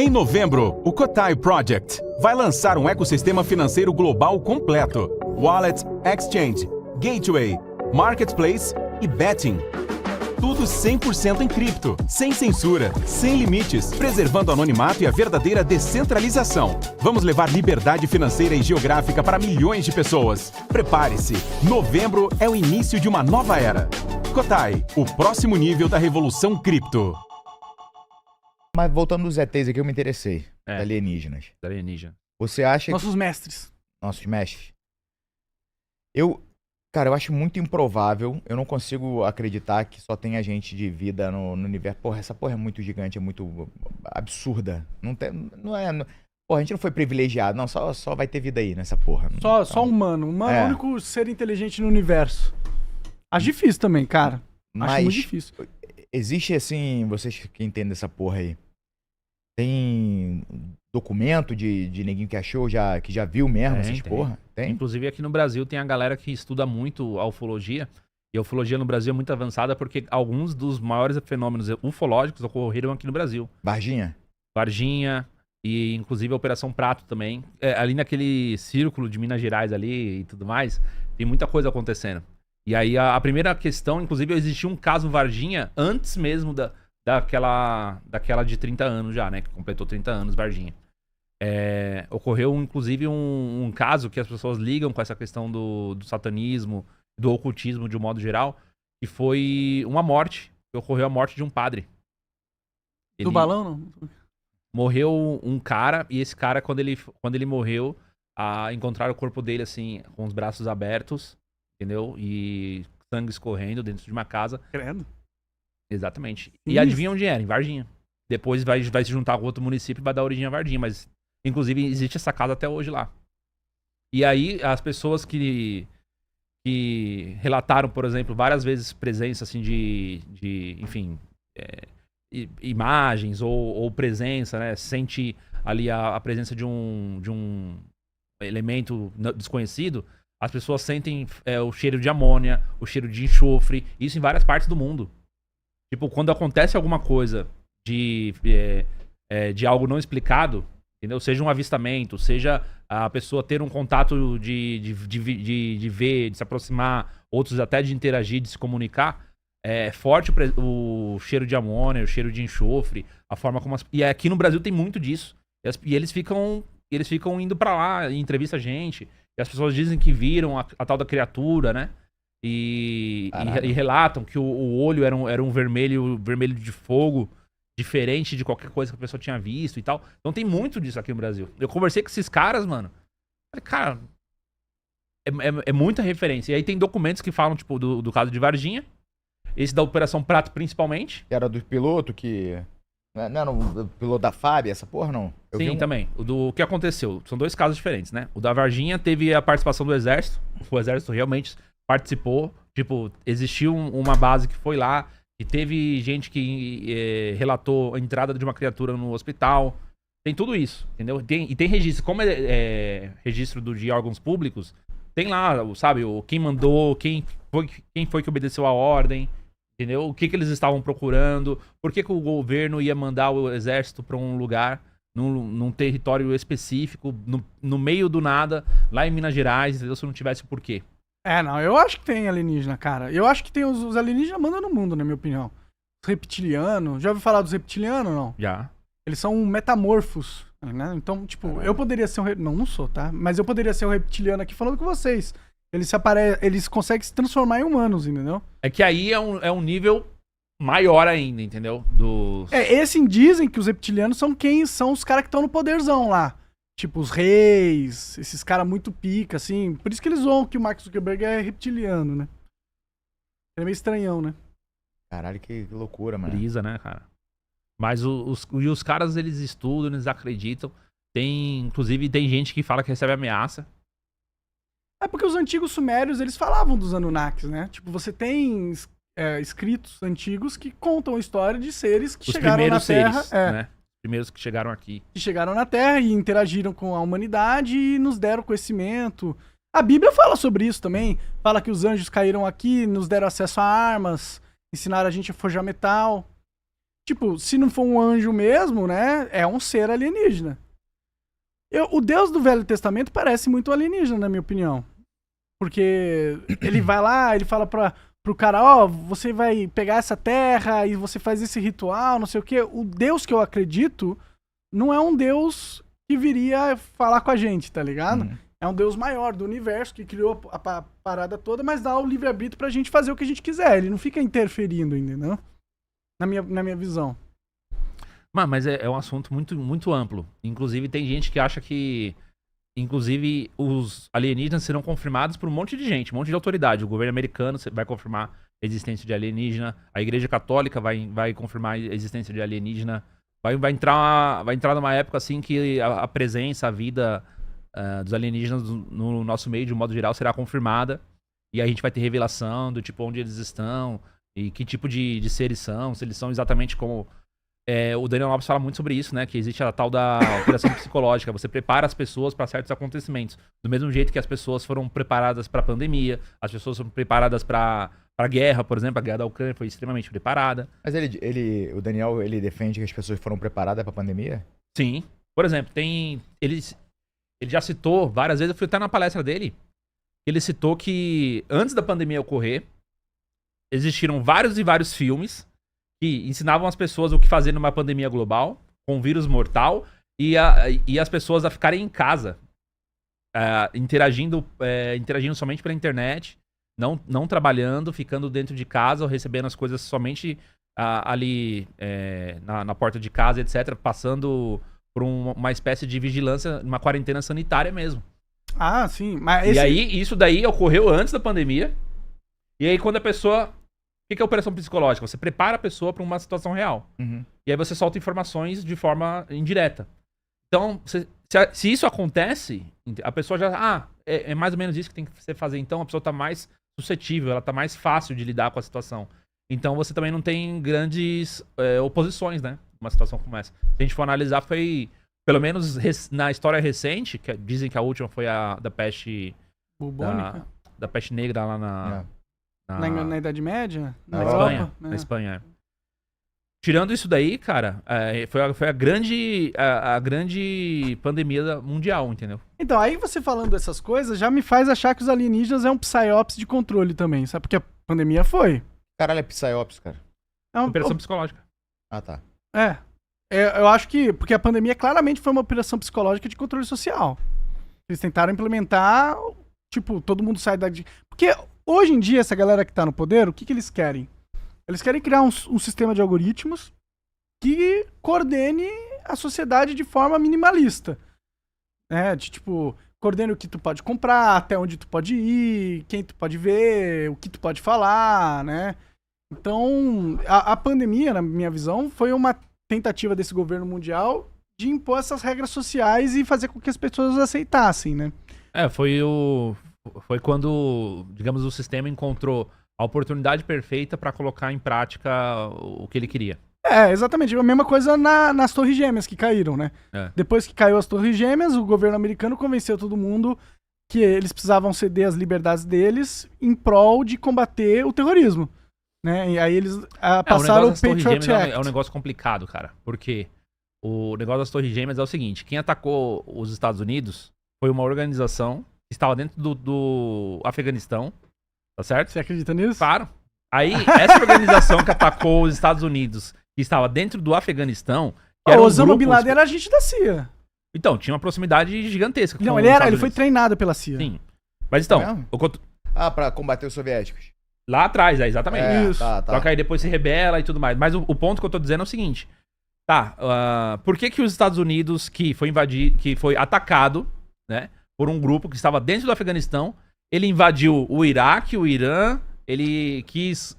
Em novembro, o Kotai Project vai lançar um ecossistema financeiro global completo. Wallet, Exchange, Gateway, Marketplace e Betting. Tudo 100% em cripto, sem censura, sem limites, preservando o anonimato e a verdadeira descentralização. Vamos levar liberdade financeira e geográfica para milhões de pessoas. Prepare-se, novembro é o início de uma nova era. Kotai, o próximo nível da revolução cripto. Mas voltando dos ETs aqui, eu me interessei. Alienígenas. Alienígena. Você acha Nossos mestres. Nossos mestres. Cara, eu acho muito improvável. Eu não consigo acreditar que só tenha gente de vida no universo. Porra, essa porra é muito gigante, é muito absurda. Porra, a gente não foi privilegiado. Não, só vai ter vida aí nessa porra. Só humano. Humano é o único ser inteligente no universo. Acho difícil também, cara. Acho muito difícil. Existe, assim, vocês que entendem essa porra aí, tem documento de neguinho que achou, que já viu mesmo essas porra? Tem? Inclusive aqui no Brasil tem a galera que estuda muito a ufologia. E a ufologia no Brasil é muito avançada porque alguns dos maiores fenômenos ufológicos ocorreram aqui no Brasil. Varginha, e inclusive a Operação Prato também. Ali naquele círculo de Minas Gerais ali e tudo mais, tem muita coisa acontecendo. E aí a primeira questão, inclusive existia um caso Varginha antes mesmo daquela de 30 anos já, né? Que completou 30 anos, Varginha. Ocorreu, inclusive, um caso que as pessoas ligam com essa questão do satanismo, do ocultismo de um modo geral, que foi uma morte, que ocorreu a morte de um padre. Do balão, não? Morreu um cara, e esse cara, quando ele morreu, encontraram o corpo dele, assim, com os braços abertos, entendeu? E sangue escorrendo dentro de uma casa. Credo. Exatamente. E adivinha onde era? Em Varginha. Depois vai se juntar com outro município e vai dar origem a Varginha, mas inclusive existe essa casa até hoje lá. E aí as pessoas que relataram, por exemplo, várias vezes presença assim enfim, imagens ou presença, né? Sente ali a presença de um elemento desconhecido. As pessoas sentem o cheiro de amônia, o cheiro de enxofre, isso em várias partes do mundo. Tipo, quando acontece alguma coisa de algo não explicado, entendeu? Seja um avistamento, seja a pessoa ter um contato de ver, de se aproximar, outros até de interagir, de se comunicar, é forte o cheiro de amônia, o cheiro de enxofre, a forma como... E aqui no Brasil tem muito disso. E eles ficam indo pra lá, em entrevista a gente... E as pessoas dizem que viram a tal da criatura, né? E relatam que o olho era um vermelho de fogo, diferente de qualquer coisa que a pessoa tinha visto e tal. Então tem muito disso aqui no Brasil. Eu conversei com esses caras, mano. Falei, cara, é muita referência. E aí tem documentos que falam, tipo, do caso de Varginha. Esse da Operação Prato, principalmente. Que era do piloto que... Não era o piloto da FAB, essa porra, não? Sim, também. O que aconteceu? São dois casos diferentes, né? O da Varginha teve a participação do Exército. O Exército realmente participou. Tipo, existiu uma base que foi lá. E teve gente que relatou a entrada de uma criatura no hospital. Tem tudo isso, entendeu? E tem registro. Como é registro de órgãos públicos, tem lá, sabe? Quem mandou, quem foi que obedeceu a ordem. Entendeu? O que eles estavam procurando? Por que o governo ia mandar o exército pra um lugar, num território específico, no meio do nada, lá em Minas Gerais, entendeu? Se não tivesse o porquê. Não, eu acho que tem alienígena, cara. Eu acho que tem os alienígenas mandam no mundo, na minha opinião. Os reptilianos. Já ouviu falar dos reptilianos ou não? Já. Eles são metamorfos, né? Então, tipo, eu poderia ser não sou, tá? Mas eu poderia ser um reptiliano aqui falando com vocês. Eles conseguem se transformar em humanos, entendeu? É que aí é um nível maior ainda, entendeu? Dizem que os reptilianos são os caras que estão no poderzão lá. Tipo, os reis, esses caras muito pica, assim. Por isso que eles zoam que o Mark Zuckerberg é reptiliano, né? Ele é meio estranhão, né? Caralho, que loucura, mano. Brisa, né, cara? Mas os caras, eles estudam, eles acreditam. Inclusive, tem gente que fala que recebe ameaça. É porque os antigos sumérios, eles falavam dos Anunnakis, né? Tipo, você tem escritos antigos que contam a história de seres que chegaram na Terra. Né? Os primeiros que chegaram aqui. Que chegaram na Terra e interagiram com a humanidade e nos deram conhecimento. A Bíblia fala sobre isso também. Fala que os anjos caíram aqui, nos deram acesso a armas, ensinaram a gente a forjar metal. tipo, se não for um anjo mesmo, né, é um ser alienígena. O Deus do Velho Testamento parece muito alienígena, na minha opinião. Porque ele vai lá, ele fala pro cara, ó, você vai pegar essa terra e você faz esse ritual, não sei o quê. O Deus que eu acredito não é um Deus que viria falar com a gente, tá ligado? É um Deus maior do universo que criou a parada toda, mas dá o livre-arbítrio pra gente fazer o que a gente quiser. Ele não fica interferindo, entendeu? Na minha visão. Mas é um assunto muito, muito amplo. Inclusive, tem gente que acha que, inclusive, os alienígenas serão confirmados por um monte de gente, um monte de autoridade. O governo americano vai confirmar a existência de alienígena, a Igreja Católica vai confirmar a existência de alienígena. Vai entrar numa época assim que a presença, a vida dos alienígenas no nosso meio, de um modo geral, será confirmada. E a gente vai ter revelação do tipo onde eles estão e que tipo de seres são, se eles são exatamente como... o Daniel Lopes fala muito sobre isso, né? Que existe a tal da operação psicológica. Você prepara as pessoas para certos acontecimentos. Do mesmo jeito que as pessoas foram preparadas para a pandemia, as pessoas foram preparadas para a guerra, por exemplo. A guerra da Ucrânia foi extremamente preparada. Mas o Daniel, ele defende que as pessoas foram preparadas para a pandemia? Sim. Por exemplo, ele já citou várias vezes, eu fui até na palestra dele, ele citou que antes da pandemia ocorrer, existiram vários e vários filmes que ensinavam as pessoas o que fazer numa pandemia global, com um vírus mortal, e as pessoas a ficarem em casa, interagindo somente pela internet, não trabalhando, ficando dentro de casa, ou recebendo as coisas somente ali na porta de casa, etc., passando por uma espécie de vigilância, uma quarentena sanitária mesmo. Ah, sim. Mas E aí, isso daí ocorreu antes da pandemia, e aí quando a pessoa... O que é operação psicológica? Você prepara a pessoa para uma situação real. Uhum. E aí você solta informações de forma indireta. Então, se isso acontece, a pessoa já... é mais ou menos isso que tem que você fazer. Então, a pessoa está mais suscetível, ela está mais fácil de lidar com a situação. Então, você também não tem grandes oposições, né? Uma situação como essa. Se a gente for analisar, foi... Pelo menos na história recente, que dizem que a última foi a da peste... bubônica. Da peste negra lá Na Idade Média? Na Europa? Espanha. Na Espanha, Tirando isso daí, cara, foi a grande pandemia mundial, entendeu? Então, aí você falando dessas coisas já me faz achar que os alienígenas é um psyops de controle também, sabe? Porque a pandemia foi. Caralho, é psyops, cara. É uma Operação psicológica. Ah, tá. Eu acho que... Porque a pandemia claramente foi uma operação psicológica de controle social. Eles tentaram implementar, tipo, todo mundo sai da... Porque hoje em dia, essa galera que tá no poder, o que eles querem? Eles querem criar um sistema de algoritmos que coordene a sociedade de forma minimalista. Tipo, coordene o que tu pode comprar, até onde tu pode ir, quem tu pode ver, o que tu pode falar, né? Então, a pandemia, na minha visão, foi uma tentativa desse governo mundial de impor essas regras sociais e fazer com que as pessoas aceitassem, né? Foi quando, digamos, o sistema encontrou a oportunidade perfeita para colocar em prática o que ele queria. Exatamente. A mesma coisa nas Torres Gêmeas que caíram, né? Depois que caiu as Torres Gêmeas, o governo americano convenceu todo mundo que eles precisavam ceder as liberdades deles em prol de combater o terrorismo, né? E aí eles passaram o Patriot Act. É um negócio complicado, cara, porque o negócio das Torres Gêmeas é o seguinte: quem atacou os Estados Unidos foi uma organização que estava dentro do Afeganistão, tá certo? Você acredita nisso? Claro. Aí, essa organização que atacou os Estados Unidos, que estava dentro do Afeganistão... O Osama Bin Laden era agente da CIA. Então, tinha uma proximidade gigantesca. Não, ele foi treinado pela CIA. Sim. Mas então... Pra combater os soviéticos. Lá atrás, exatamente. Isso. Tá. Só que aí depois se rebela e tudo mais. Mas o ponto que eu tô dizendo é o seguinte. Por que os Estados Unidos, que foi atacado, né, por um grupo que estava dentro do Afeganistão, ele invadiu o Iraque, o Irã, ele quis...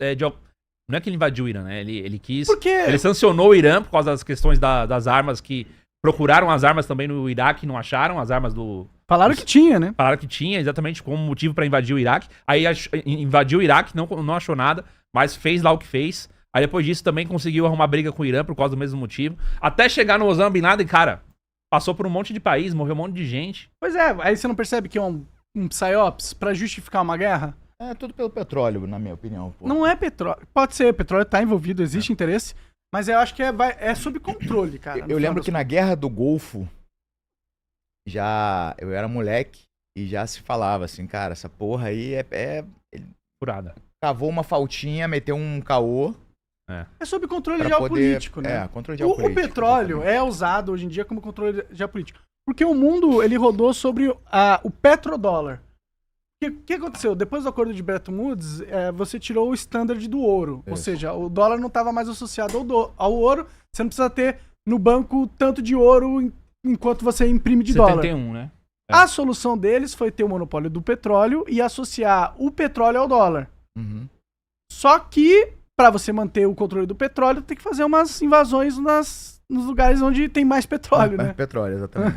não é que ele invadiu o Irã, né? Ele quis... Por quê? Ele sancionou o Irã por causa das questões das armas que... Procuraram as armas também no Iraque e não acharam as armas do... Falaram que tinha, né? Falaram que tinha, exatamente, como motivo pra invadir o Iraque. Aí invadiu o Iraque, não achou nada, mas fez lá o que fez. Aí depois disso também conseguiu arrumar briga com o Irã por causa do mesmo motivo. Até chegar no Osama Bin Laden, cara, passou por um monte de país, morreu um monte de gente. Pois é, aí você não percebe que é um psyops pra justificar uma guerra? É tudo pelo petróleo, na minha opinião. Pô. Não é petróleo. Pode ser, petróleo tá envolvido, existe interesse. Mas eu acho que é sob controle, cara. Eu lembro que na Guerra do Golfo, eu era moleque e já se falava assim, cara, essa porra aí Furada. cavou uma faltinha, meteu um caô. É sob controle Pra geopolítico, poder, né? controle O geopolítico. petróleo exatamente. é usado hoje em dia como controle geopolítico. Porque o mundo, ele rodou sobre o petrodólar. O que aconteceu? Depois do acordo de Bretton Woods, você tirou o standard do ouro. Ou Isso. seja, o dólar não estava mais associado ao ouro. Você não precisa ter no banco tanto de ouro enquanto você imprime de dólar. 71, né? A solução deles foi ter o monopólio do petróleo e associar o petróleo ao dólar. Uhum. Só que, pra você manter o controle do petróleo, tem que fazer umas invasões nos lugares onde tem mais petróleo, né? Petróleo, exatamente.